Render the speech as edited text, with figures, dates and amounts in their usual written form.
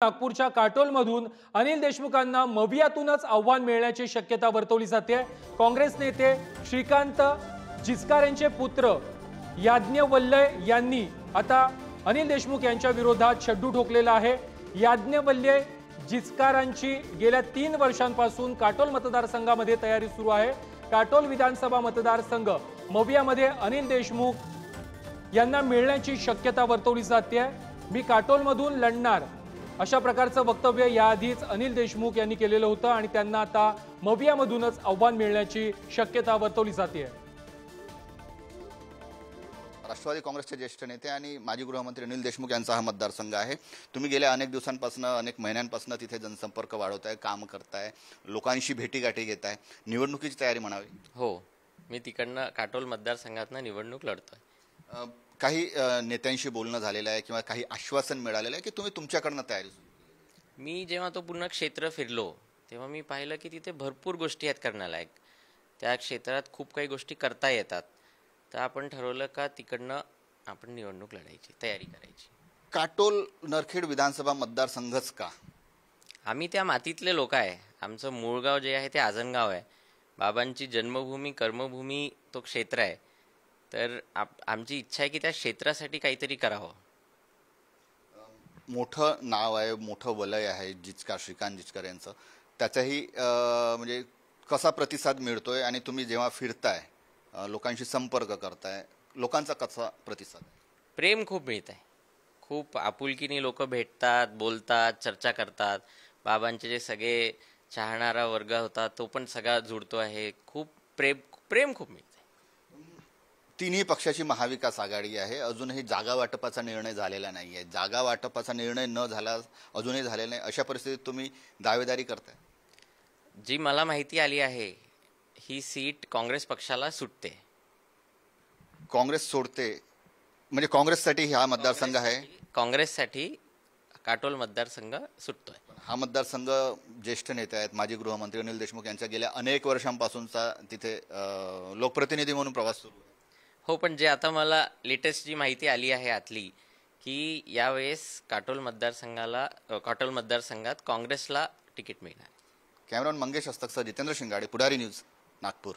नागपूरच्या काटोलमधून अनिल देशमुखांना मवियातूनच आव्हान मिळण्याची शक्यता वर्तवली जाते। काँग्रेस नेते श्रीकांत जिचकार यांचे पुत्र याज्ञवल्लय यांनी आता अनिल देशमुख यांच्या विरोधात छड्डू ठोकलेला आहे। याज्ञवल्लय जिचकारांची गेल्या 3 वर्षांपासून काटोल मतदारसंघामध्ये तयारी सुरू आहे। काटोल विधानसभा मतदारसंघ मवियामध्ये अनिल देशमुख यांना मिळण्याची शक्यता वर्तवली जाते। मी काटोलमधून लढणार अशा प्रकारचं वक्तव्य याआधीच अनिल देशमुख यांनी केलेलं होतं आणि त्यांना आता मवियामधूनच आव्हान मिळण्याची शक्यता वर्तवली जाते। राष्ट्रवादी काँग्रेसचे ज्येष्ठ नेते आणि माजी गृहमंत्री अनिल देशमुख यांचा हा मतदारसंघ आहे। तुम्ही गेल्या अनेक दिवसांपासून अनेक महिन्यांपासून तिथे जनसंपर्क वाढवताय, काम करताय, लोकांशी भेटीगाठी घेताय, निवडणुकीची तयारी म्हणावी। हो, मी तिकडनं काटोल मतदारसंघातनं निवडणूक लढतोय। काही नेत्यांशी बोलणं झालेलं आहे किंवा काही आश्वासन मिळालेलं आहे की तुम्ही तुमच्याकडनं तयारी सुरू केली? मी जेव्हा तो पूर्ण क्षेत्र फिरलो तेव्हा मी पाहिलं की तिथे भरपूर गोष्टी आहेत करण्यालायक। त्या क्षेत्रात खूप काही गोष्टी करता येतात। तर आपण ठरवलं का तिकडनं आपण निवडणूक लढायची तयारी करायची। काटोल नरखेड विधानसभा मतदारसंघच का? आम्ही त्या मातीतले लोक आहे। आमचं मूळ गाव जे आहे ते आजनगाव आहे। बाबांची जन्मभूमी कर्मभूमी तो क्षेत्र आहे। तर आमची इच्छा आहे की त्या क्षेत्रासाठी काहीतरी करावं। मोठं नाव आहे, मोठं वलय आहे जिचकार, श्रीकांत जिचकार यांचं। त्याचाही म्हणजे कसा प्रतिसाद मिळतोय आणि तुम्ही जेव्हा फिरताय, लोकांशी संपर्क करताय, लोकांचा कसा प्रतिसाद? प्रेम खूप मिळत आहे। खूप आपुलकीने लोक भेटतात, बोलतात, चर्चा करतात। बाबांचे जे सगळे चाहणारा वर्ग होता तो पण सगळा जुळतो आहे। खूप प्रेम खूप मिळतं। तिन्ही पक्षाची महाविकास आघाडी आहे। अजूनही जागा वाटपाचा निर्णय झालेला नाही आहे। जागा वाटपाचा निर्णय न झाला, अजूनही झालेला नाही, अशा परिस्थितीत तुम्ही दावेदारी करताय? जी मला माहिती आली आहे ही सीट काँग्रेस पक्षाला सुटते। काँग्रेस सोडते म्हणजे काँग्रेससाठी हा मतदारसंघ आहे? काँग्रेससाठी काटोल मतदारसंघ सुटतोय। हा मतदारसंघ ज्येष्ठ नेते आहेत, माजी गृहमंत्री अनिल देशमुख यांच्या गेल्या अनेक वर्षांपासूनचा तिथे लोकप्रतिनिधी म्हणून प्रवास सुरू आहे। हो, पण जे आता मला लेटेस्ट जी माहिती आली आहे आतली की यावेळेस काटोल मतदारसंघात काँग्रेसला तिकीट मिळणार। कॅमेरामन मंगेश हस्तकसह जितेंद्र शिंगाडे, पुढारी न्यूज, नागपूर।